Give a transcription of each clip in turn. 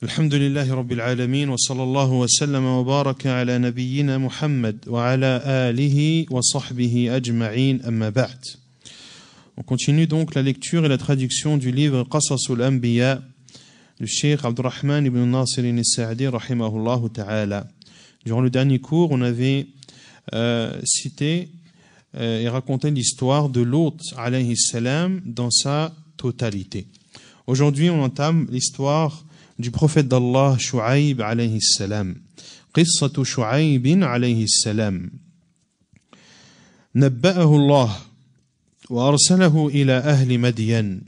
الحمد لله رب العالمين وصلى الله وسلم وبارك على نبينا محمد وعلى آله وصحبه أجمعين أما بعد. On continue donc la lecture et la traduction du livre Qasasul Anbiya du Cheikh Abdurrahman ibn Nasir al-Sa'di rahimahullah ta'ala. Durant le dernier cours, on avait cité et raconté l'histoire de Lot alayhi salam dans sa totalité. Aujourd'hui, on entame l'histoire du prophète d'Allah Shu'aib alayhi salam. Qissatu Shu'aib alayhi salam. نبأه الله وأرسله إلى أهل مدين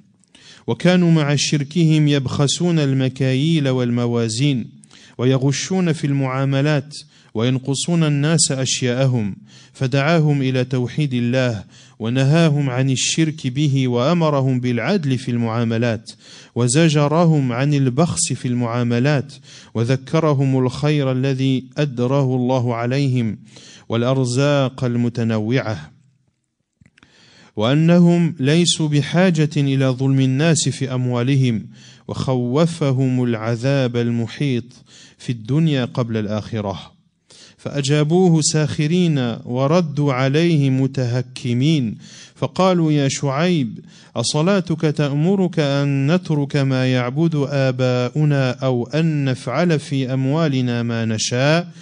وكانوا مع شركهم يبخسون المكاييل والموازين ويغشون في المعاملات وينقصون الناس أشياءهم فدعاهم إلى توحيد الله ونهاهم عن الشرك به وأمرهم بالعدل في المعاملات وزجرهم عن البخس في المعاملات وذكرهم الخير الذي أدره الله عليهم والأرزاق المتنوعة وأنهم ليسوا بحاجة إلى ظلم الناس في أموالهم وخوفهم العذاب المحيط في الدنيا قبل الآخرة فأجابوه ساخرين وردوا عليه متهكمين فقالوا يا شعيب أصلاتك تأمرك أن نترك ما يعبد آباؤنا أو أن نفعل في أموالنا ما نشاء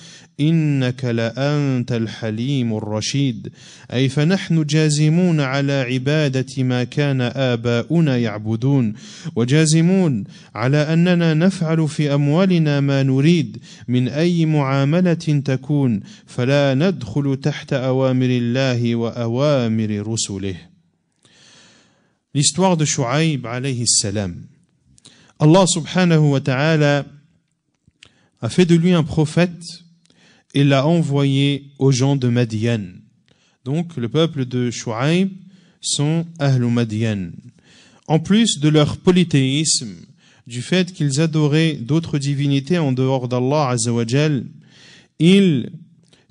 إنك لأنت الحليم الرشيد أي فنحن جازمون على عبادة ما كان آباؤنا يعبدون وجازمون على أننا نفعل في أموالنا ما نريد من أي معاملة تكون فلا ندخل تحت أوامر الله وأوامر رسله. L'histoire de Shu'aib alayhi salam. Allah subhanahu wa ta'ala a fait de lui un prophète et l'a envoyé aux gens de Madian. Donc, le peuple de Shu'aib sont Ahlul Madian. En plus de leur polythéisme, du fait qu'ils adoraient d'autres divinités en dehors d'Allah Azza wa Jal, ils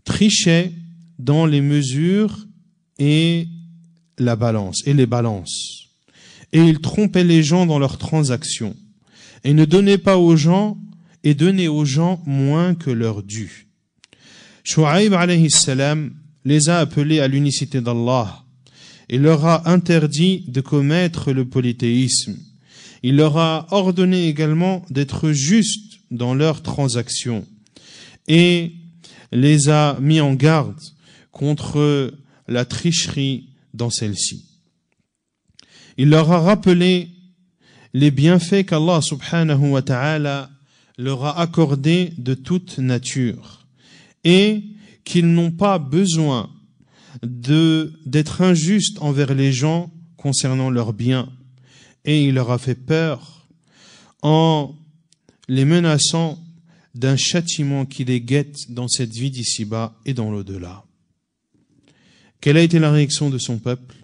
trichaient dans les mesures et la balance, et les balances. Et ils trompaient les gens dans leurs transactions. Et ne donnaient pas aux gens, et donnaient aux gens moins que leur dû. Shu'aib alayhi salam les a appelés à l'unicité d'Allah. Il leur a interdit de commettre le polythéisme. Il leur a ordonné également d'être justes dans leurs transactions et les a mis en garde contre la tricherie dans celle-ci. Il leur a rappelé les bienfaits qu'Allah subhanahu wa ta'ala leur a accordés de toute nature et qu'ils n'ont pas besoin d'être injustes envers les gens concernant leurs biens. Et il leur a fait peur en les menaçant d'un châtiment qui les guette dans cette vie d'ici-bas et dans l'au-delà. Quelle a été la réaction de son peuple?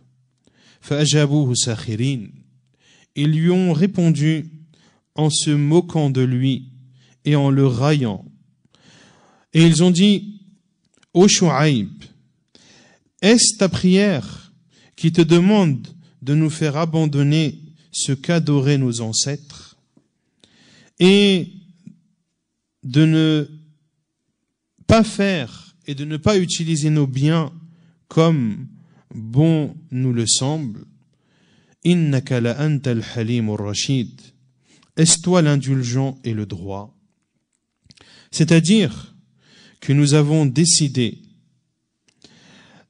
فَأَجَابُوهُ سَاخِرِينَ. Ils lui ont répondu en se moquant de lui et en le raillant. Et ils ont dit, ô Shu'aib, est-ce ta prière qui te demande de nous faire abandonner ce qu'adoraient nos ancêtres et de ne pas faire et de ne pas utiliser nos biens comme bon nous le semble? Innaka la anta al-halim ar-rashid. Est-ce toi l'indulgent et le droit? C'est-à-dire que nous avons décidé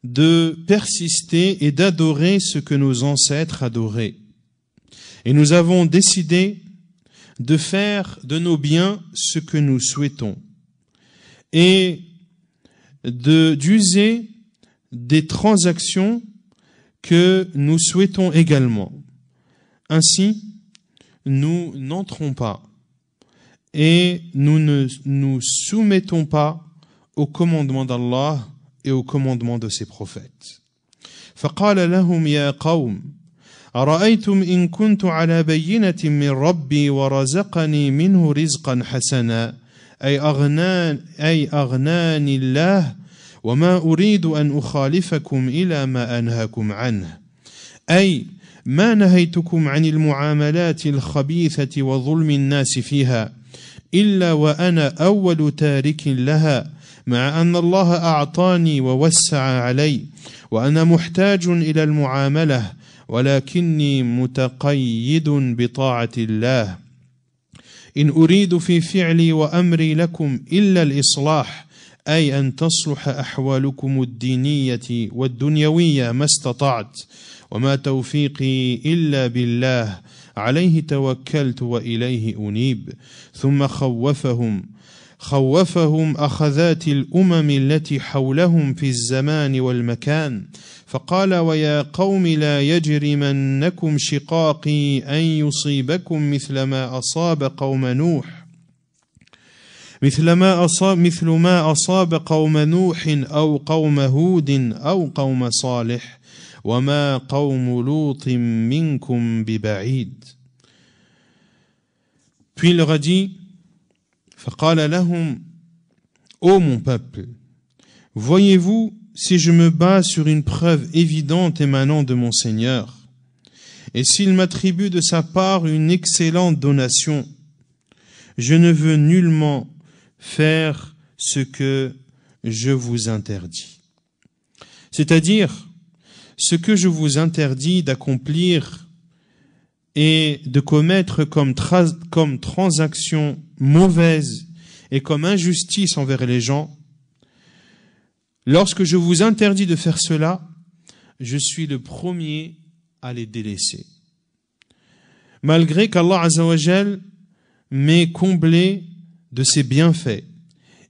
de persister et d'adorer ce que nos ancêtres adoraient. Et nous avons décidé de faire de nos biens ce que nous souhaitons et d'user des transactions que nous souhaitons également. Ainsi, nous n'entrons pas et nous ne nous soumettons pas au commandement d'Allah et au commandement de ses prophètes. فقال لهم يا قوم أرأيتم إن كنت على بينة من ربي ورزقني منه رزقا حسنا أي أغناني الله وما أريد أن أخالفكم إلى ما أنهاكم عنه أي ما نهيتكم عن المعاملات الخبيثة وظلم الناس فيها إلا وأنا أول تارك لها مع أن الله أعطاني ووسع علي وأنا محتاج إلى المعاملة ولكني متقيد بطاعة الله إن أريد في فعلي وأمري لكم إلا الإصلاح أي أن تصلح أحوالكم الدينية والدنيوية ما استطعت وما توفيقي إلا بالله عليه توكلت وإليه أنيب ثم خوفهم أخذات الأمم التي حولهم في الزمان والمكان فقال ويا قوم لا يجرمنكم شقاقي أن يصيبكم مثل ما أصاب قوم نوح أو قوم هود أو قوم صالح وما قوم لوط منكم ببعيد. Puis il leur a dit فقال لهم ô mon peuple, voyez-vous si je me base sur une preuve évidente émanant de mon Seigneur, et s'il m'attribue de sa part une excellente donation, je ne veux nullement faire ce que je vous interdis. C'est-à-dire, ce que je vous interdis d'accomplir et de commettre comme transaction mauvaise et comme injustice envers les gens, lorsque je vous interdis de faire cela, je suis le premier à les délaisser. Malgré qu'Allah Azza wa Jal m'ait comblé de ses bienfaits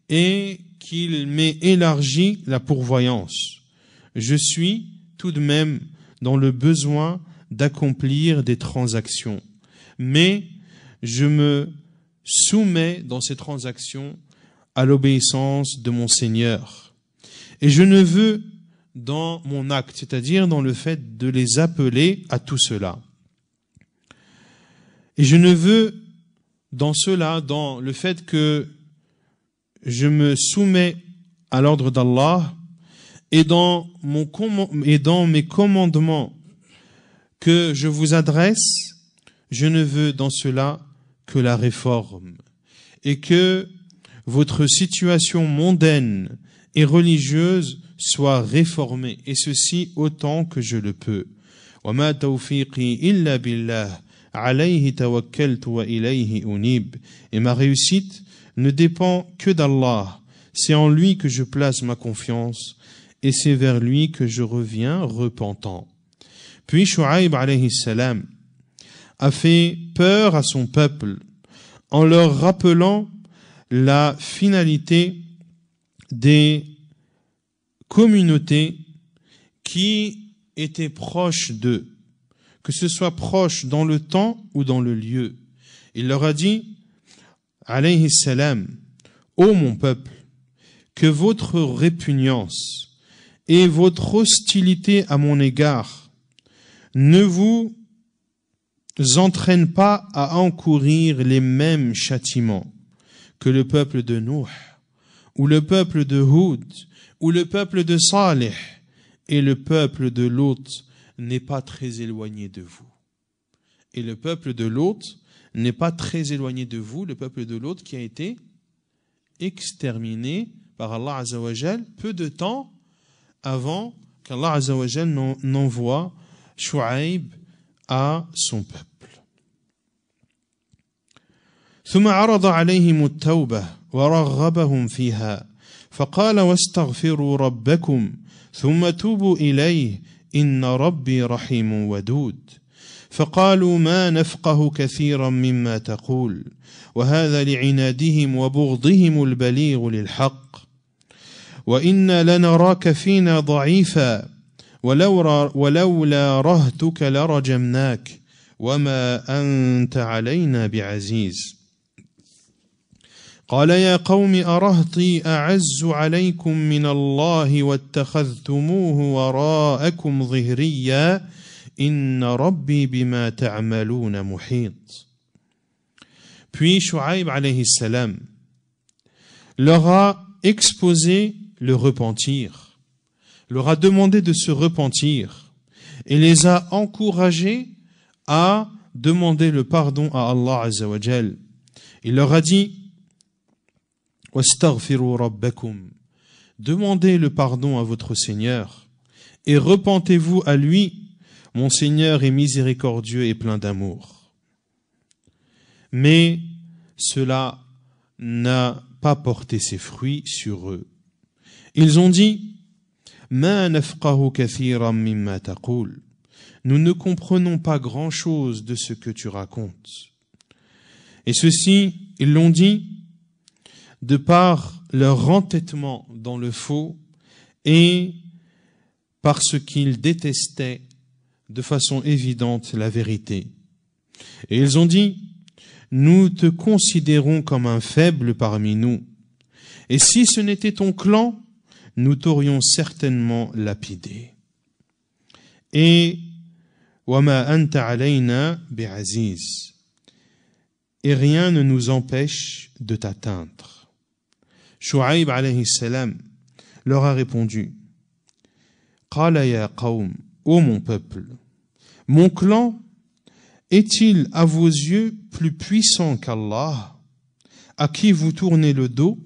et qu'il m'ait élargi la pourvoyance, je suis tout de même dans le besoin d'accomplir des transactions. Mais je me soumets dans ces transactions à l'obéissance de mon Seigneur. Et je ne veux dans mon acte, c'est-à-dire dans le fait de les appeler à tout cela. Et je ne veux dans cela, dans le fait que je me soumets à l'ordre d'Allah et dans mes commandements que je vous adresse, je ne veux dans cela que la réforme et que votre situation mondaine et religieuse soit réformée, et ceci autant que je le peux. وَمَا تَوْفِيقِي إِلَّا بِاللَّهِ عَلَيْهِ تَوَكَّلْتُ وَإِلَيْهِ أُنِيبُ. Et ma réussite ne dépend que d'Allah. C'est en lui que je place ma confiance et c'est vers lui que je reviens repentant. Puis Shu'aib alayhi salam a fait peur à son peuple en leur rappelant la finalité des communautés qui étaient proches d'eux, que ce soit proche dans le temps ou dans le lieu. Il leur a dit, alayhi salam, ô mon peuple, que votre répugnance et votre hostilité à mon égard ne vous entraînent pas à encourir les mêmes châtiments que le peuple de Nuh, ou le peuple de Hud, ou le peuple de Salih, et le peuple de Lot n'est pas très éloigné de vous. Et le peuple de Lot n'est pas très éloigné de vous, le peuple de Lot qui a été exterminé par Allah Azza wa Jal peu de temps avant qu'Allah Azza wa Jal n'envoie Shu'aib à son peuple. ثم عرض عليهم التوبة ورغبهم فيها فقال واستغفروا ربكم ثم توبوا إليه إن ربي رحيم ودود فقالوا ما نفقه كثيرا مما تقول وهذا لعنادهم وبغضهم البليغ للحق وإنا لنراك فينا ضعيفا ولولا رهتك لرجمناك وما أنت علينا بعزيز قال يا قوم أرهطي أعز عليكم من الله واتخذتموه وراءكم ظهريا إن ربي بما تعملون محيط. Puis Shu'aib alayhi salam leur a exposé le repentir, leur a demandé de se repentir et les a encouragés à demander le pardon à Allah Azza wa Jal. Il leur a dit, wastaghfiru rabbakum. Demandez le pardon à votre Seigneur et repentez-vous à lui. Mon Seigneur est miséricordieux et plein d'amour. Mais cela n'a pas porté ses fruits sur eux. Ils ont dit Ma nafqahu kathiran mimma taqul. Nous ne comprenons pas grand-chose de ce que tu racontes. Et ceci, ils l'ont dit de par leur entêtement dans le faux et parce qu'ils détestaient de façon évidente la vérité. Et ils ont dit Nous te considérons comme un faible parmi nous. Et si ce n'était ton clan, nous t'aurions certainement lapidé. Et وَمَا أَنْتَ عَلَيْنَا بِعَزِيزٍ. Et rien ne nous empêche de t'atteindre. Shu'aib alayhi salam leur a répondu قَالَ يَا قَوْمِ. Ô mon peuple, mon clan est-il à vos yeux plus puissant qu'Allah, à qui vous tournez le dos?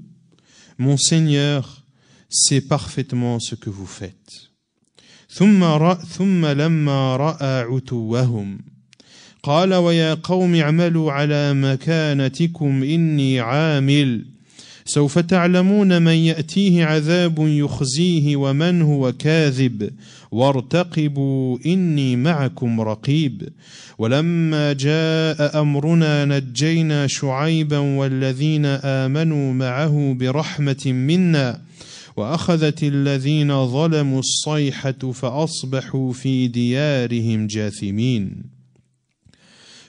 Mon Seigneur sait parfaitement ce que vous faites. ثم لما رأى عتوهم قال ويا قوم اعملوا على مكانتكم إني عامل سوف تعلمون من يأتيه عذاب يخزيه ومن هو كاذب وارتقبوا إني معكم رقيب ولما جاء أمرنا نجينا شعيبا والذين آمنوا معه برحمة منا وأخذت الذين ظلموا الصيحة فأصبحوا في ديارهم جاثمين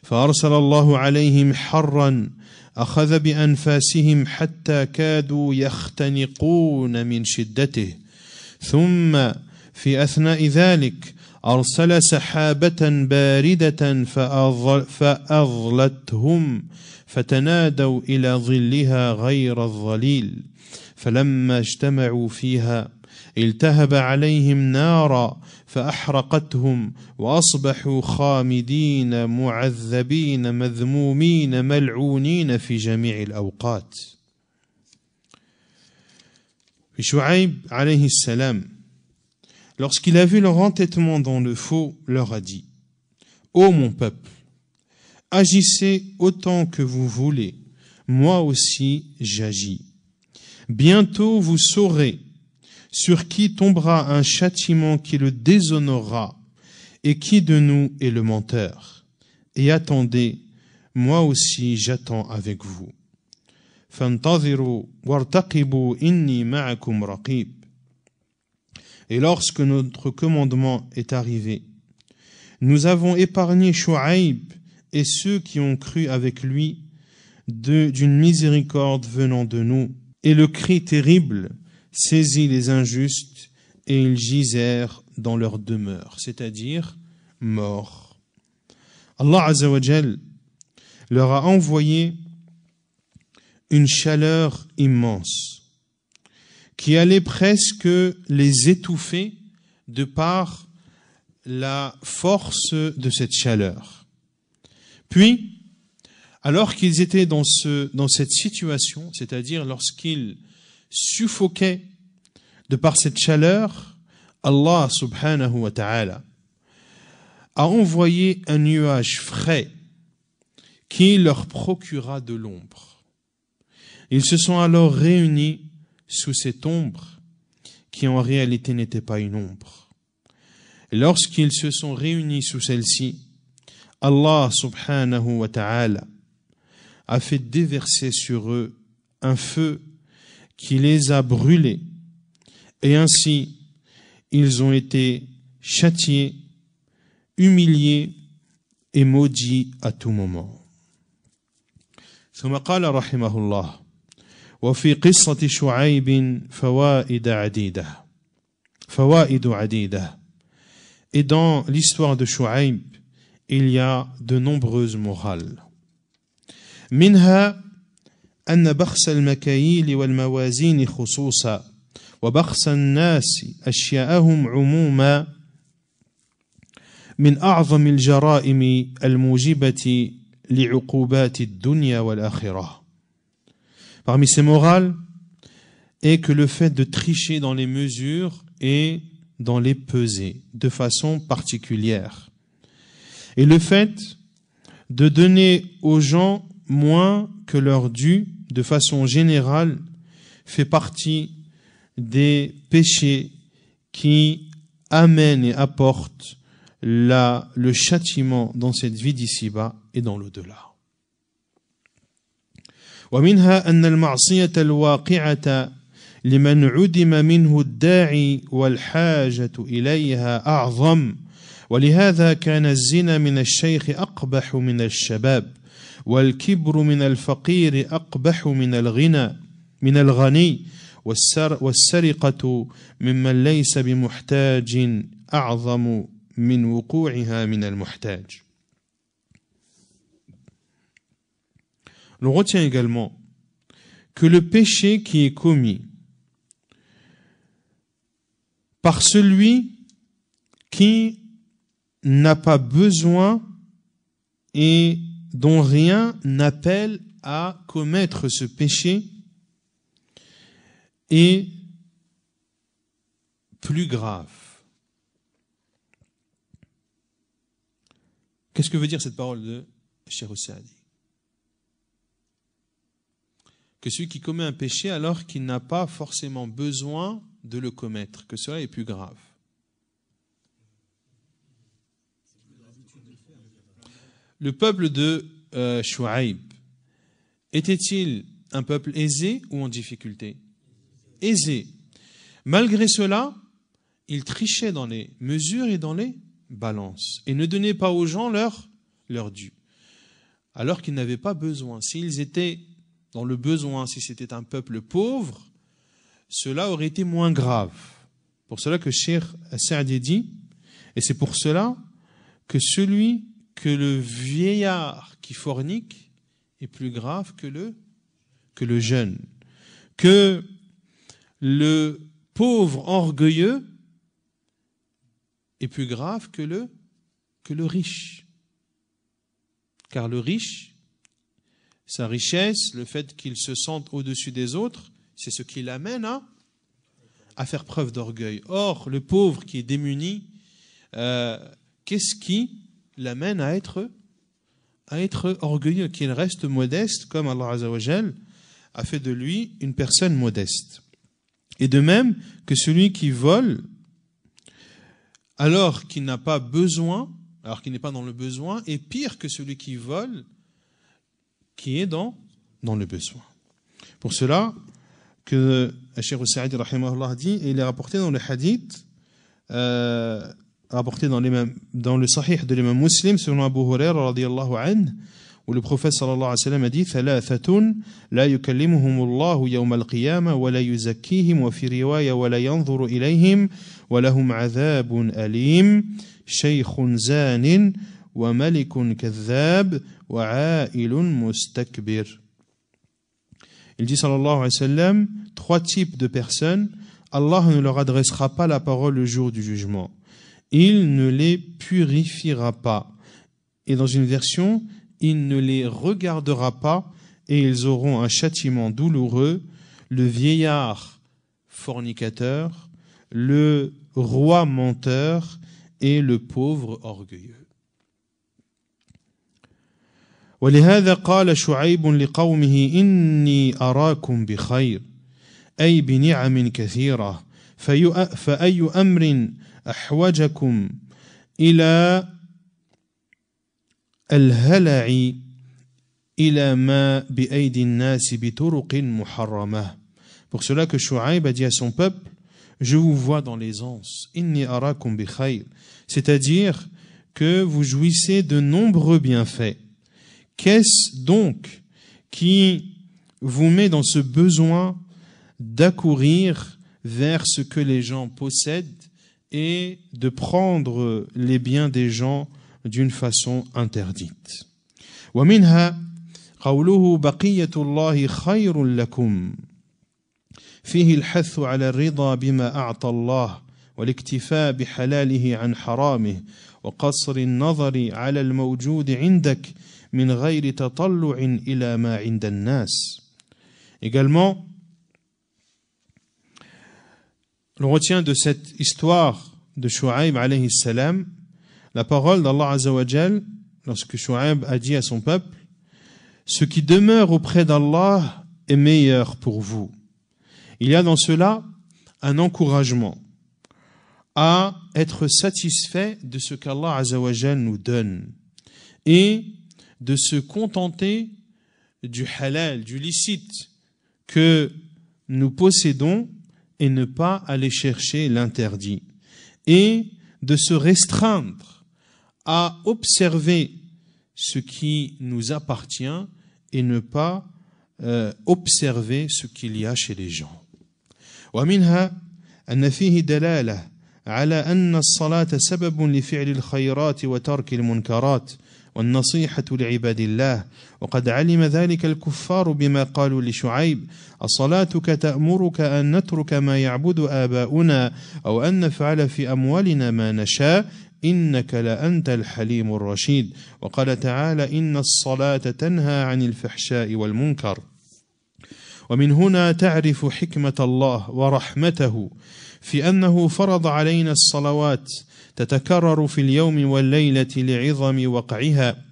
فأرسل الله عليهم حرا أخذ بأنفاسهم حتى كادوا يختنقون من شدته ثم في أثناء ذلك أرسل سحابة باردة فأظلتهم فتنادوا إلى ظلها غير الظليل فلما اجتمعوا فيها التهب عليهم نارا فأحرقتهم وأصبحوا خامدين معذبين مذمومين ملعونين في جميع الأوقات. Shu'aib alayhi salam, lorsqu'il a vu leur entêtement dans le faux, leur a dit Ô mon peuple, agissez autant que vous voulez, moi aussi j'agis. Bientôt vous saurez sur qui tombera un châtiment qui le déshonorera et qui de nous est le menteur. Et attendez, moi aussi j'attends avec vous. فانتظروا وارتقبوا إني معكم رقيب. Et lorsque notre commandement est arrivé, nous avons épargné Shu'aib et ceux qui ont cru avec lui d'une miséricorde venant de nous. Et le cri terrible saisit les injustes et ils gisèrent dans leur demeure, c'est-à-dire morts. Allah Azza wa Jal leur a envoyé une chaleur immense qui allait presque les étouffer de par la force de cette chaleur. Puis, alors qu'ils étaient dans cette situation, c'est-à-dire lorsqu'ils suffoquaient de par cette chaleur, Allah subhanahu wa ta'ala a envoyé un nuage frais qui leur procura de l'ombre. Ils se sont alors réunis sous cette ombre qui en réalité n'était pas une ombre. Et lorsqu'ils se sont réunis sous celle-ci, Allah subhanahu wa ta'ala a fait déverser sur eux un feu qui les a brûlés. Et ainsi, ils ont été châtiés, humiliés et maudits à tout moment. ثم قال رحمه الله وفي قصة شعيب فوائد عديدة. Et dans l'histoire de Shu'aib, il y a de nombreuses morales. منها أن بخس المكاييل والموازين خصوصا وبخس الناس أشياءهم عموما من أعظم الجرائم الموجبة لعقوبات الدنيا والآخرة. Parmi ces morales, est que le fait de tricher dans les mesures et dans les pesées de façon particulière. Et le fait de donner aux gens moins que leur dû de façon générale fait partie des péchés qui amènent et apportent le châtiment dans cette vie d'ici-bas et dans l'au-delà. ومنها أن المعصية الواقعة لمن عدم منه الداعي والحاجة إليها أعظم ولهذا كان الزنا من الشيخ أقبح من الشباب والكبر من الفقير أقبح من الغني والسرقة ممن ليس بمحتاج أعظم من وقوعها من المحتاج. On retient également que le péché qui est commis par celui qui n'a pas besoin et dont rien n'appelle à commettre ce péché est plus grave. Qu'est-ce que veut dire cette parole de Cheikh Saadi? Que celui qui commet un péché alors qu'il n'a pas forcément besoin de le commettre, que cela est plus grave. Le peuple de Shu'aib était-il un peuple aisé ou en difficulté? Aisé. Malgré cela, il trichait dans les mesures et dans les balances et ne donnait pas aux gens leur dû, alors qu'ils n'avaient pas besoin. S'ils étaient dans le besoin, si c'était un peuple pauvre, cela aurait été moins grave. Pour cela que Cheikh Saadi dit, et c'est pour cela que le vieillard qui fornique est plus grave que le jeune, que le pauvre orgueilleux est plus grave que le riche. Car le riche, sa richesse, le fait qu'il se sente au-dessus des autres, c'est ce qui l'amène à faire preuve d'orgueil. Or, le pauvre qui est démuni, qu'est-ce qui l'amène à être orgueilleux, qu'il reste modeste, comme Allah Azza wa Jal a fait de lui une personne modeste. Et de même que celui qui vole, alors qu'il n'a pas besoin, alors qu'il n'est pas dans le besoin, est pire que celui qui vole, qui est dans le besoin. Pour cela que Cheikh Saadi rahimahullah dit, et il est rapporté dans le hadith, rapporté dans le sahih de l'imam Muslim, selon Abu Hurairah radiyallahu anhu, où le prophète sallallahu alayhi wa sallam a dit thalathatun la yukallimuhumullahu yawm al-qiyamah wa la yuzakkihim wa fi riwaya wa la yanzuru ilayhim wa lahum adhabun alim shaykhun zanin wa malikun kadhab wa a'ilun mustakbir. Il dit sallallahu alayhi wa sallam, 3 types de personnes, Allah ne leur adressera pas la parole le jour du jugement. Il ne les purifiera pas. Et dans une version, il ne les regardera pas et ils auront un châtiment douloureux, le vieillard fornicateur, le roi menteur et le pauvre orgueilleux. ولهذا قال شعيب لقومه إني أراكم بخير أي بنعم كثيرة فأي أمر أحوجكم إلى الهلع إلى ما بأيدي الناس بطرق محرمة. Pour cela que Shu'aib a dit à son peuple, je vous vois dans l'aisance, inni arakum bi khayr, c'est-à-dire que vous jouissez de nombreux bienfaits. Qu'est-ce donc qui vous met dans ce besoin d'accourir vers ce que les gens possèdent et de prendre les biens des gens d'une façon interdite? ومنها قوله بقية الله خير لكم فيه الحث على الرضا بما أعطى الله والاكتفاء بحلاله عن حرامه وقصر النظر على الموجود عندك من غير تطلع إلى ما عند الناس. Également, l'on retient de cette histoire de Shu'aib alayhi salam la parole d'Allah Azza wa Jal lorsque Shu'aib a dit à son peuple: ce qui demeure auprès d'Allah est meilleur pour vous. Il y a dans cela un encouragement à être satisfait de ce qu'Allah Azza wa Jal nous donne et de se contenter du halal, du licite que nous possédons et ne pas aller chercher l'interdit et de se restreindre à observer ce qui nous appartient et ne pas observer ce qu'il y a chez les gens. ومنها أن فيه دلالة على أن الصلاة سبب لفعل الخيرات وترك المنكرات والنصيحة لعباد الله وقد علم ذلك الكفار بما قالوا لشعيب الصلاتك تأمرك أن نترك ما يعبد آباؤنا أو أن نفعل في أموالنا ما نشاء إنك لأنت الحليم الرشيد وقال تعالى إن الصلاة تنهى عن الفحشاء والمنكر ومن هنا تعرف حكمة الله ورحمته في أنه فرض علينا الصلوات تتكرر في اليوم والليلة لعظم وقعها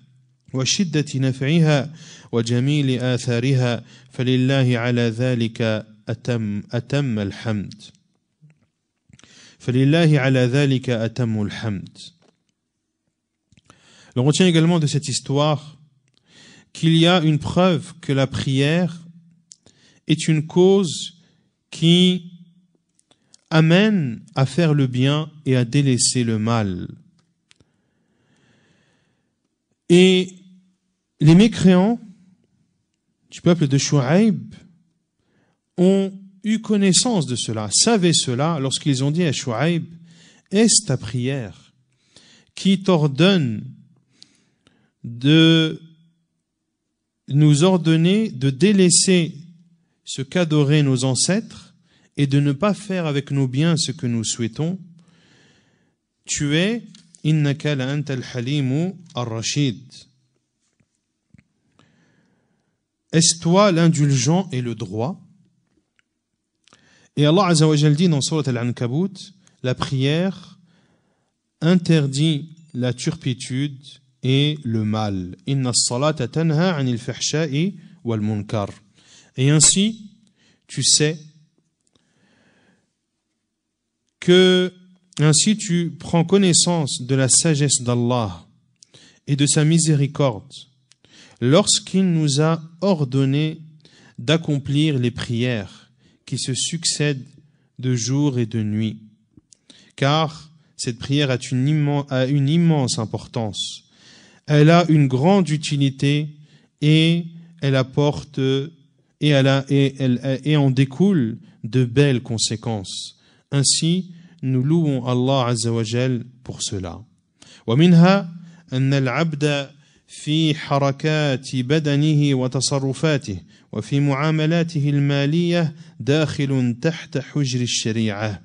وشدة نفعها وجميل آثارها فلله على ذلك أتم الحمد فلله على ذلك أتم الحمد. On retient également de cette histoire qu'il y a une preuve que la prière est une cause qui amène à faire le bien et à délaisser le mal. Et les mécréants du peuple de Shu'aib ont eu connaissance de cela, savaient cela lorsqu'ils ont dit à Shu'aib: est-ce ta prière qui t'ordonne de nous ordonner de délaisser ce qu'adoraient nos ancêtres et de ne pas faire avec nos biens ce que nous souhaitons? Tu es innaka la anta al-halimu ar-rashid. Est-ce toi l'indulgent et le droit? Et Allah Azza wa Jal dit dans Surat Al-Ankabut, la prière interdit la turpitude et le mal. Inna as-salata tanha 'anil fahsha'i wal munkar. Et ainsi, tu sais que ainsi tu prends connaissance de la sagesse d'Allah et de sa miséricorde lorsqu'il nous a ordonné d'accomplir les prières qui se succèdent de jour et de nuit. Car cette prière a une immense importance. Elle a une grande utilité et elle apporte et en découle de belles conséquences. Ainsi, nous louons Allah Azza wa Jal pour cela. ومنها أن العبد في حركات بدنه وتصرفاته وفي معاملاته المالية داخل تحت حجر الشريعة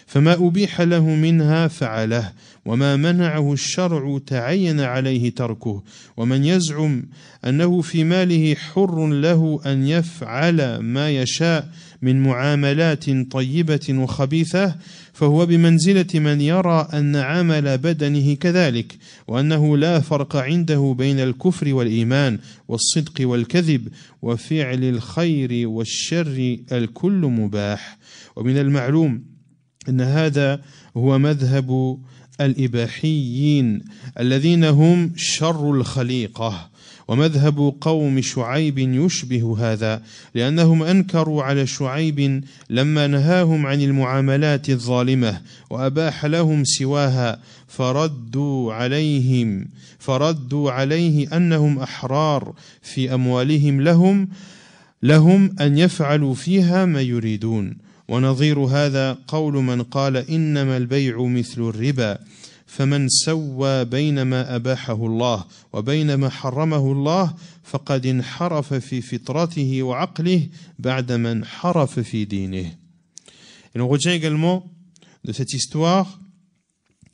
فما أبيح له منها فعله وما منعه الشرع تعين عليه تركه ومن يزعم أنه في ماله حر له أن يفعل ما يشاء من معاملات طيبة وخبيثة فهو بمنزلة من يرى أن عمل بدنه كذلك وأنه لا فرق عنده بين الكفر والإيمان والصدق والكذب وفعل الخير والشر الكل مباح. ومن المعلوم أن هذا هو مذهب الإباحيين الذين هم شر الخليقة ومذهب قوم شعيب يشبه هذا لأنهم أنكروا على شعيب لما نهاهم عن المعاملات الظالمة وأباح لهم سواها فردوا عليه أنهم أحرار في أموالهم لهم أن يفعلوا فيها ما يريدون. ونظير هذا قول من قال إنما البيع مثل الربا فمن سوى بين ما أباحه الله وبين ما حرمه الله فقد انحرف في فطرته وعقله بعدما انحرف في دينه. Et l'on retient également de cette histoire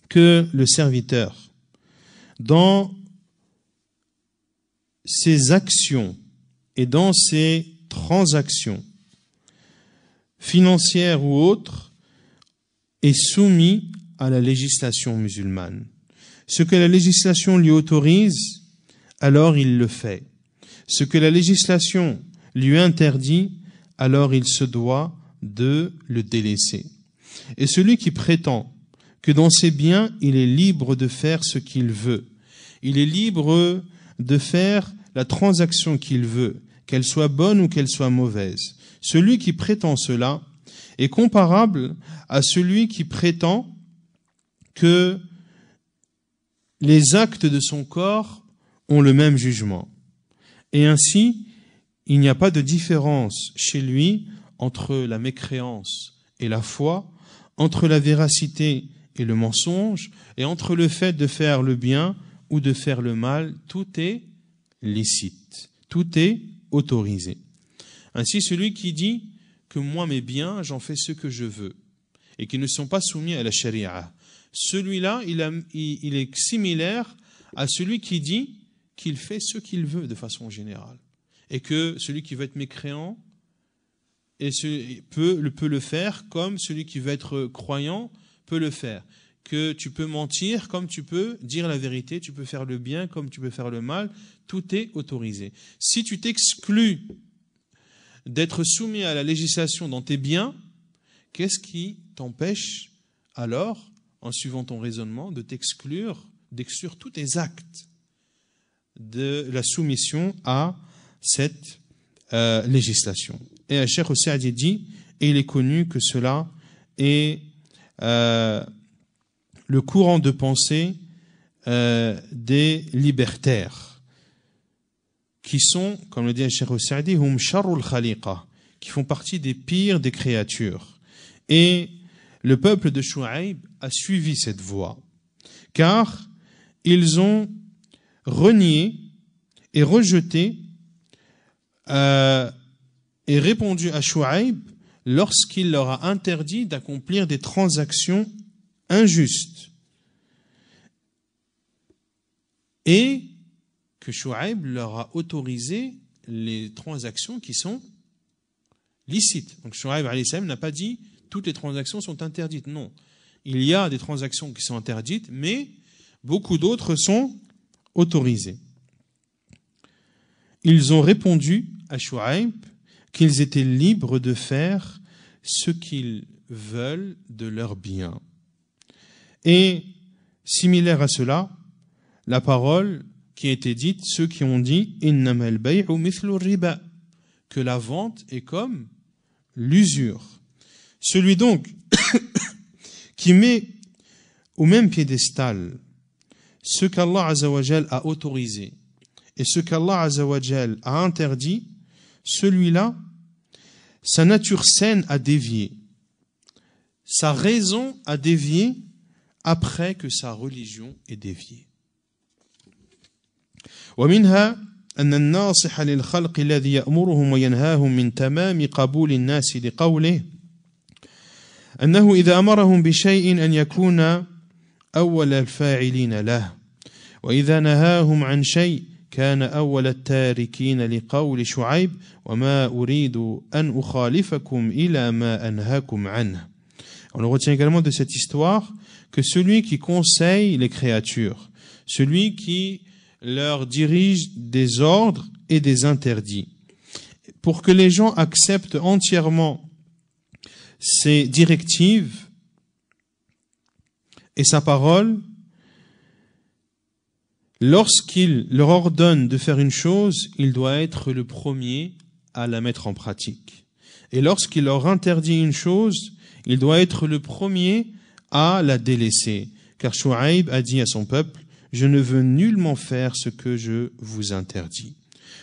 que le serviteur, dans ses actions et dans ses transactions financières ou autres, est soumis à la législation musulmane. Ce que la législation lui autorise, alors il le fait. Ce que la législation lui interdit, alors il se doit de le délaisser. Et celui qui prétend que dans ses biens, il est libre de faire ce qu'il veut, il est libre de faire la transaction qu'il veut, qu'elle soit bonne ou qu'elle soit mauvaise, celui qui prétend cela est comparable à celui qui prétend que les actes de son corps ont le même jugement. Et ainsi, il n'y a pas de différence chez lui entre la mécréance et la foi, entre la véracité et le mensonge, et entre le fait de faire le bien ou de faire le mal. Tout est licite, tout est autorisé. Ainsi, celui qui dit que moi, mes biens, j'en fais ce que je veux, et qui ne sont pas soumis à la charia, celui-là, il est similaire à celui qui dit qu'il fait ce qu'il veut de façon générale, et que celui qui veut être mécréant peut le faire comme celui qui veut être croyant peut le faire, que tu peux mentir comme tu peux dire la vérité, tu peux faire le bien comme tu peux faire le mal, tout est autorisé. Si tu t'exclus d'être soumis à la législation dans tes biens, qu'est-ce qui t'empêche alors, en suivant ton raisonnement, d'exclure tous tes actes de la soumission à cette législation? Et Cheikh Saadi dit, et il est connu que cela est le courant de pensée des libertaires, qui sont, comme le dit Cheikh Saadi, hum sharrul khaliqa, qui font partie des pires des créatures. Et le peuple de Shu'aib a suivi cette voie, car ils ont renié et rejeté et répondu à Shu'aib lorsqu'il leur a interdit d'accomplir des transactions injustes, et que Shu'aib leur a autorisé les transactions qui sont licites. Donc Shu'aib alayhi salam n'a pas dit toutes les transactions sont interdites. Non, il y a des transactions qui sont interdites, mais beaucoup d'autres sont autorisées. Ils ont répondu à Shu'aib qu'ils étaient libres de faire ce qu'ils veulent de leurs biens. Et similaire à cela, la parole qui a été dite, ceux qui ont dit innamal bay'u mithlu riba, que la vente est comme l'usure. Celui donc qui met au même piédestal ce qu'Allah Azza wa Jal a autorisé et ce qu'Allah Azza wa Jal a interdit, celui-là, sa nature saine a dévié, sa raison a dévié après que sa religion est déviée. ومنها أن الناصح للخلق الذي يأمرهم وينهاهم من تمام قبول الناس لقوله أنه إذا أمرهم بشيء أن يكون أول الفاعلين له وإذا نهاهم عن شيء كان أول التاركين لقول شعيب وما أريد أن أخالفكم إلى ما أنهاكم عنه. On retient également de cette histoire que celui qui conseille les créatures, celui qui leur dirige des ordres et des interdits, pour que les gens acceptent entièrement ses directives et sa parole, lorsqu'il leur ordonne de faire une chose, il doit être le premier à la mettre en pratique. Et lorsqu'il leur interdit une chose, il doit être le premier à la délaisser. Car Shu'aib a dit à son peuple, je ne veux nullement faire ce que je vous interdis.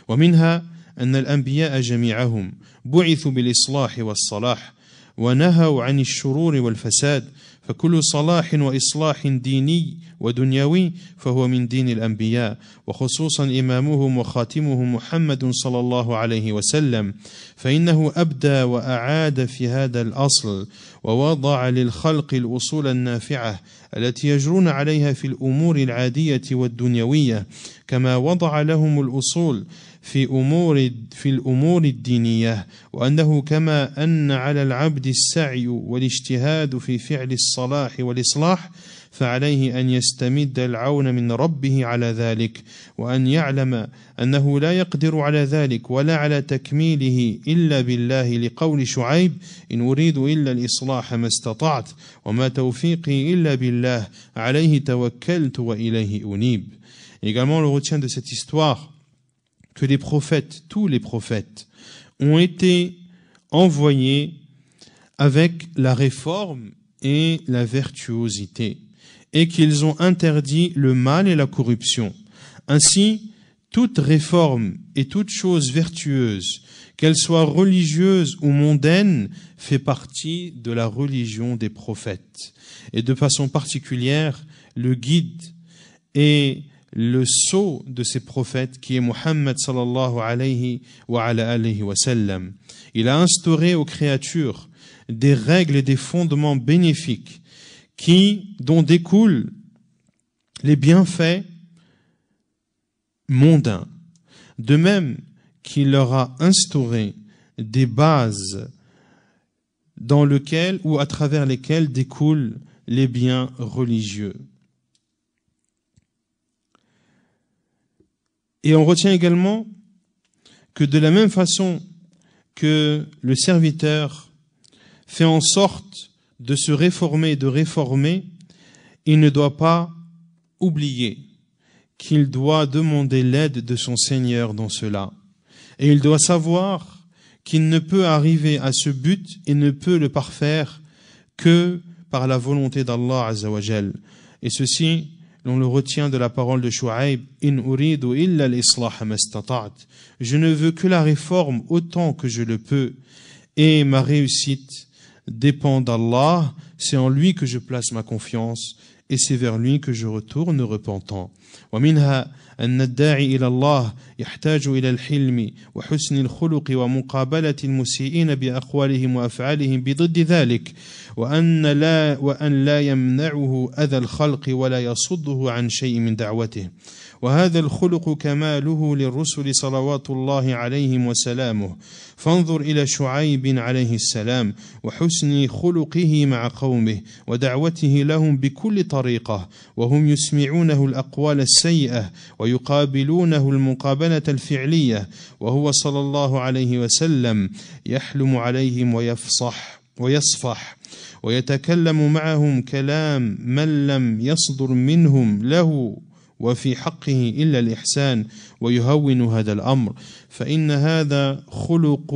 ومنها أن الأنبياء جميعهم بعثوا بالإصلاح والصلاح ونهوا عن الشرور والفساد فكل صلاح وإصلاح ديني ودنيوي فهو من دين الأنبياء وخصوصا إمامهم وخاتمهم محمد صلى الله عليه وسلم فإنه أبدى وأعاد في هذا الأصل ووضع للخلق الأصول النافعة التي يجرون عليها في الأمور العادية والدنيوية كما وضع لهم الأصول في الأمور الدينية وأنه كما أن على العبد السعي والاجتهاد في فعل الصلاح والإصلاح فعليه أن يستمد العون من ربه على ذلك وأن يعلم أنه لا يقدر على ذلك ولا على تكميله إلا بالله لقول شعيب إن أريد إلا الإصلاح ما استطعت وما توفيقي إلا بالله عليه توكلت وإليه أنيب. Également, on retient de cette histoire que les prophètes, tous les prophètes, ont été envoyés avec la réforme et la vertuosité, et qu'ils ont interdit le mal et la corruption. Ainsi, toute réforme et toute chose vertueuse, qu'elle soit religieuse ou mondaine, fait partie de la religion des prophètes. Et de façon particulière, le guide et le sceau de ces prophètes qui est Muhammad sallallahu alayhi wa ala alihi wa sallam. Il a instauré aux créatures des règles et des fondements bénéfiques dont découlent les bienfaits mondains. De même qu'il leur a instauré des bases dans lesquelles ou à travers lesquelles découlent les biens religieux. Et on retient également que de la même façon que le serviteur fait en sorte de se réformer et de réformer, il ne doit pas oublier qu'il doit demander l'aide de son Seigneur dans cela. Et il doit savoir qu'il ne peut arriver à ce but et ne peut le parfaire que par la volonté d'Allah Azza wa Jal. Et ceci, on le retient de la parole de Shu'aib, In uridu illa al-islah mastata'at. Je ne veux que la réforme autant que je le peux, et ma réussite dépend d'Allah, c'est en lui que je place ma confiance, et c'est vers lui que je retourne repentant. ومنها أن الداعي إلى الله يحتاج إلى الحلم وحسن الخلق ومقابلة المسيئين بأقوالهم وأفعالهم بضد ذلك وأن لا يمنعه أذى الخلق ولا يصده عن شيء من دعوته وهذا الخلق كماله للرسل صلوات الله عليهم وسلامه فانظر إلى شعيب عليه السلام وحسن خلقه مع قومه ودعوته لهم بكل طريقة وهم يسمعونه الأقوال السيئة ويقابلونه المقابلة الفعلية وهو صلى الله عليه وسلم يحلم عليهم ويصفح ويتكلم معهم كلام من لم يصدر منهم له وفي حقه إلا الإحسان ويهون هذا الأمر فإن هذا خلق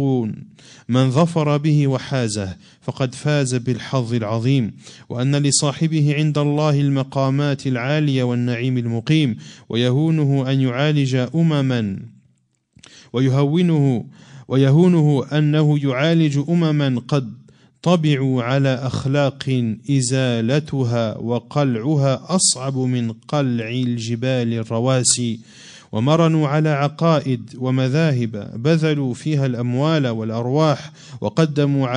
من ظفر به وحازه فقد فاز بالحظ العظيم وأن لصاحبه عند الله المقامات العالية والنعيم المقيم ويهونه أن يعالج أمما ويهونه أنه يعالج أمما قد طبعوا على أخلاق إزالتها وقلعها أصعب من قلع الجبال الرواسي ومرنوا على عقائد ومذاهب بذلوا فيها الأموال والأرواح وقدموها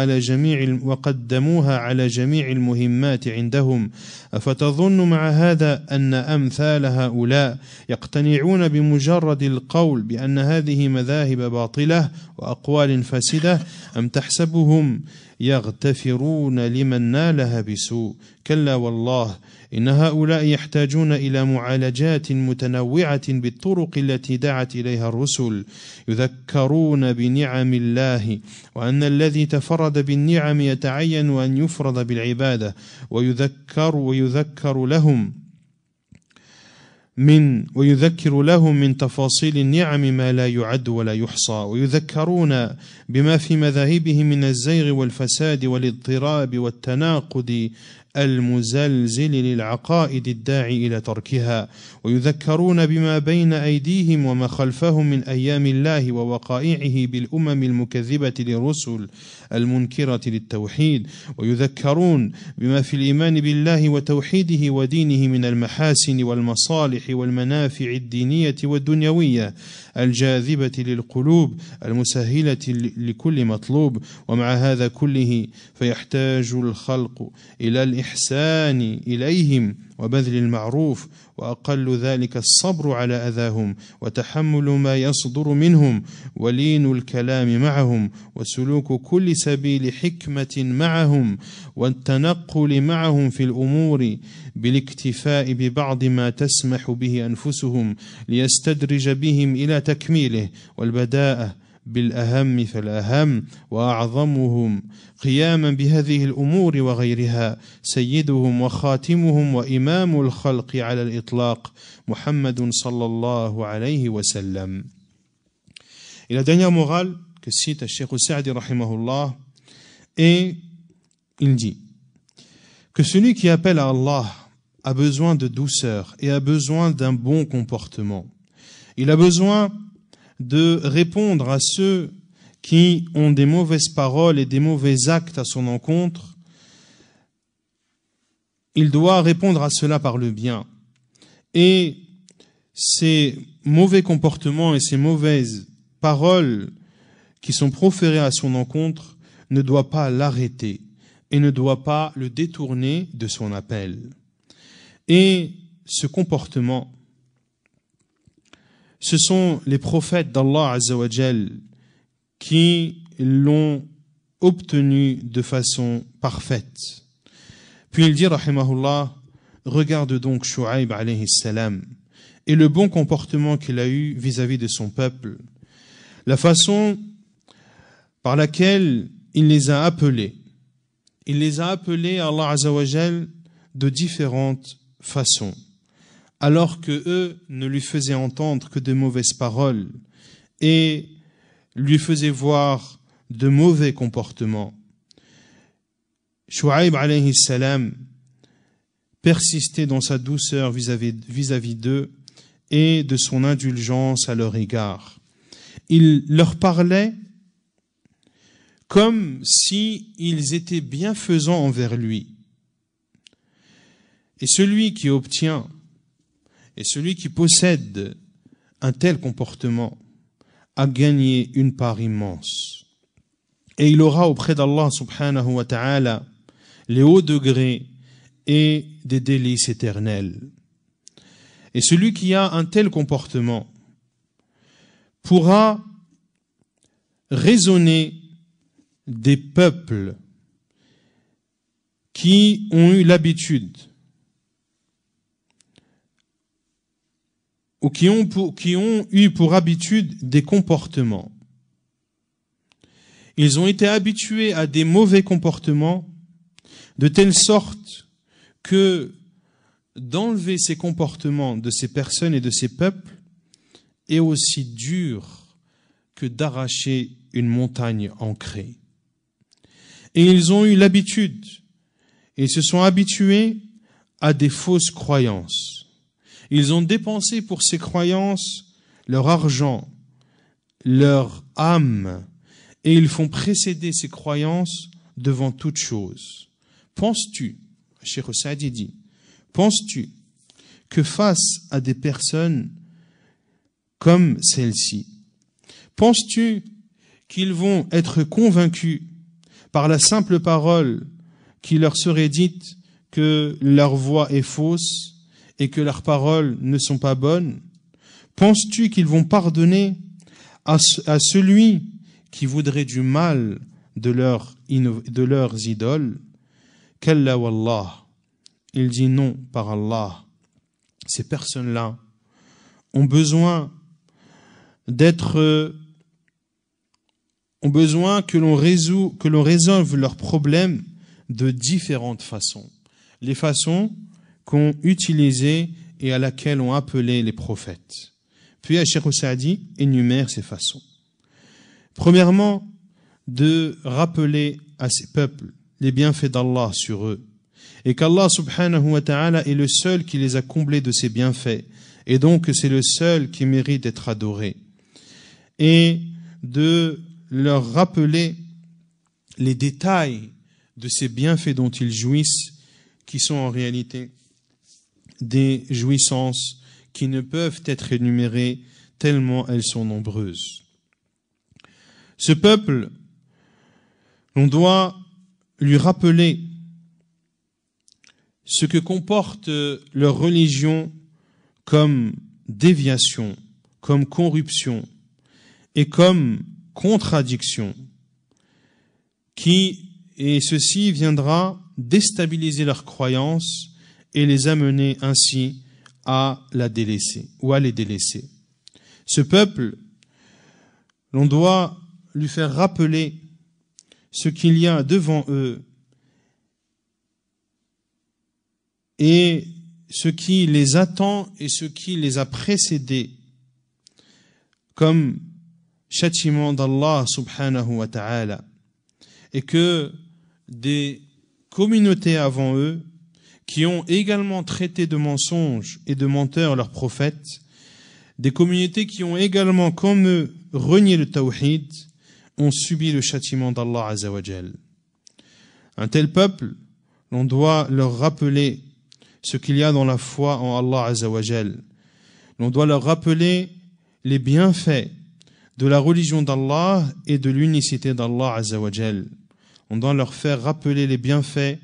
على جميع المهمات عندهم أفتظن مع هذا أن أمثال هؤلاء يقتنعون بمجرد القول بأن هذه مذاهب باطلة وأقوال فاسدة أم تحسبهم يغتفرون لمن نالها بسوء كلا والله إن هؤلاء يحتاجون إلى معالجات متنوعة بالطرق التي دعت إليها الرسل يذكرون بنعم الله وأن الذي تفرد بالنعم يتعين أن يفرد بالعبادة ويذكر لهم من تفاصيل النعم ما لا يعد ولا يحصى ويذكرون بما في مذاهبهم من الزيغ والفساد والاضطراب والتناقض المزلزل للعقائد الداعي إلى تركها ويذكرون بما بين أيديهم وما خلفهم من أيام الله ووقائعه بالأمم المكذبة للرسل المنكرة للتوحيد ويذكرون بما في الإيمان بالله وتوحيده ودينه من المحاسن والمصالح والمنافع الدينية والدنيوية الجاذبة للقلوب المسهلة لكل مطلوب ومع هذا كله فيحتاج الخلق إلى الإحسان إليهم وبذل المعروف وأقل ذلك الصبر على أذاهم وتحمل ما يصدر منهم ولين الكلام معهم وسلوك كل سبيل حكمة معهم والتنقل معهم في الأمور بالاكتفاء ببعض ما تسمح به أنفسهم ليستدرج بهم إلى تكميله والبداءة بالأهم فالأهم وأعظمهم قياما بهذه الأمور وغيرها سيدهم وخاتمهم وإمام الخلق على الإطلاق محمد صلى الله عليه وسلم. Et la dernière morale que cite Cheikh Sa'di rahimahullah, et il dit que celui qui appelle à Allah a besoin de douceur et a besoin d'un bon comportement. Il a besoin de répondre à ceux qui ont des mauvaises paroles et des mauvais actes à son encontre. Il doit répondre à cela par le bien. Et ces mauvais comportements et ces mauvaises paroles qui sont proférées à son encontre ne doit pas l'arrêter et ne doit pas le détourner de son appel. Et ce comportement, ce sont les prophètes d'Allah Azza wa Jal qui l'ont obtenu de façon parfaite. Puis il dit, rahimahullah, regarde donc Shu'aib alayhi salam et le bon comportement qu'il a eu vis-à-vis de son peuple, la façon par laquelle il les a appelés. Il les a appelés à Allah Azza wa Jal de différentes façons, alors que eux ne lui faisaient entendre que de mauvaises paroles et lui faisaient voir de mauvais comportements. Shu'aib alayhi salam persistait dans sa douceur vis-à-vis d'eux et de son indulgence à leur égard. Il leur parlait comme s'ils étaient bienfaisants envers lui. Et celui qui obtient et celui qui possède un tel comportement a gagné une part immense. Et il aura auprès d'Allah subhanahu wa ta'ala les hauts degrés et des délices éternels. Et celui qui a un tel comportement pourra raisonner des peuples qui ont eu l'habitude ou qui ont eu pour habitude des comportements. Ils ont été habitués à des mauvais comportements de telle sorte que d'enlever ces comportements de ces personnes et de ces peuples est aussi dur que d'arracher une montagne ancrée. Et ils ont eu l'habitude, et ils se sont habitués à des fausses croyances. Ils ont dépensé pour ces croyances leur argent, leur âme, et ils font précéder ces croyances devant toute chose. Penses-tu, Cheikh Sa'di dit, penses-tu que face à des personnes comme celle-ci, penses-tu qu'ils vont être convaincus par la simple parole qui leur serait dite que leur voix est fausse et que leurs paroles ne sont pas bonnes? Penses-tu qu'ils vont pardonner à celui qui voudrait du mal de leurs idoles? Kalla wallah. Il dit non par Allah. Ces personnes-là ont besoin que l'on résolve leurs problèmes de différentes façons. Les façons qu'ont utilisées et à laquelle ont appelé les prophètes. Puis Cheikh Sa'di énumère ces façons. Premièrement, de rappeler à ces peuples les bienfaits d'Allah sur eux, et qu'Allah subhanahu wa ta'ala est le seul qui les a comblés de ses bienfaits, et donc c'est le seul qui mérite d'être adoré, et de leur rappeler les détails de ces bienfaits dont ils jouissent, qui sont en réalité des jouissances qui ne peuvent être énumérées tellement elles sont nombreuses. Ce peuple, on doit lui rappeler ce que comporte leur religion comme déviation, comme corruption et comme contradiction, et ceci viendra déstabiliser leurs croyances et les amener ainsi à la délaisser ou à les délaisser. Ce peuple, l'on doit lui faire rappeler ce qu'il y a devant eux et ce qui les attend et ce qui les a précédés comme châtiment d'Allah subhanahu wa ta'ala, et que des communautés avant eux qui ont également traité de mensonges et de menteurs leurs prophètes, des communautés qui ont également comme eux renié le tawhid, ont subi le châtiment d'Allah azza wa jal. Un tel peuple, l'on doit leur rappeler ce qu'il y a dans la foi en Allah azza wa jal. L'on doit leur rappeler les bienfaits de la religion d'Allah et de l'unicité d'Allah azza wa jal. On doit leur faire rappeler les bienfaits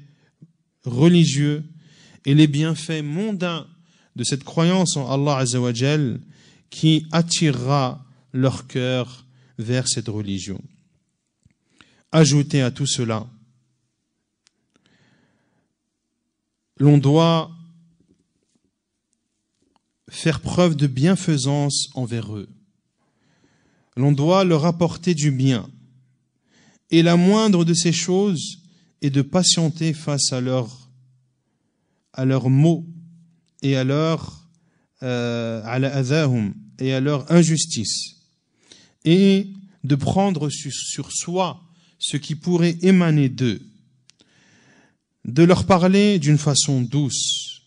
religieux et les bienfaits mondains de cette croyance en Allah azza wa jal qui attirera leur cœur vers cette religion. Ajouté à tout cela, l'on doit faire preuve de bienfaisance envers eux. L'on doit leur apporter du bien. Et la moindre de ces choses est de patienter face à leurs maux et à leur et à leur injustice, et de prendre sur soi ce qui pourrait émaner d'eux, de leur parler d'une façon douce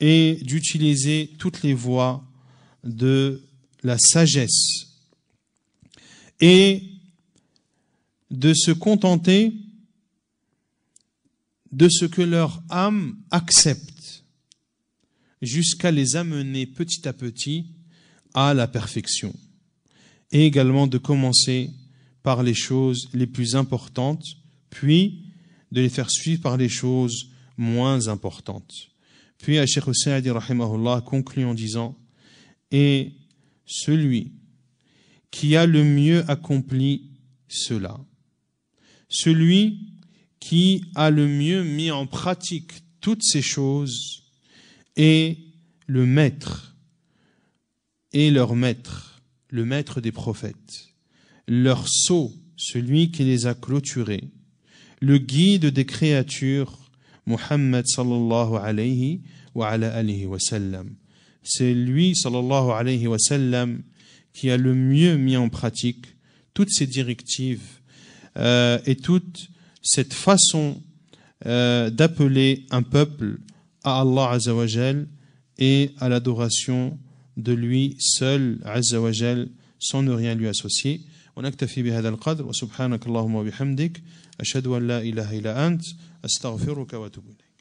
et d'utiliser toutes les voies de la sagesse et de se contenter de ce que leur âme accepte jusqu'à les amener petit à petit à la perfection, et également de commencer par les choses les plus importantes, puis de les faire suivre par les choses moins importantes. Puis Cheikh Saadi rahimahullah conclut en disant: et celui qui a le mieux accompli cela, celui qui a le mieux mis en pratique toutes ces choses, est le maître et leur maître, le maître des prophètes, leur sceau, celui qui les a clôturés, le guide des créatures, Muhammad sallallahu alayhi wa ala alihi wa sallam. C'est lui sallallahu alayhi wa sallam qui a le mieux mis en pratique toutes ces directives et toute cette façon d'appeler un peuple à Allah azza wa jal et à l'adoration de lui seul azza wa jal sans ne rien lui associer. ونكتفي بهذا القدر وسبحانك اللهم وبحمدك أشهد أن لا إله إلا أنت أستغفرك وأتوب إليك.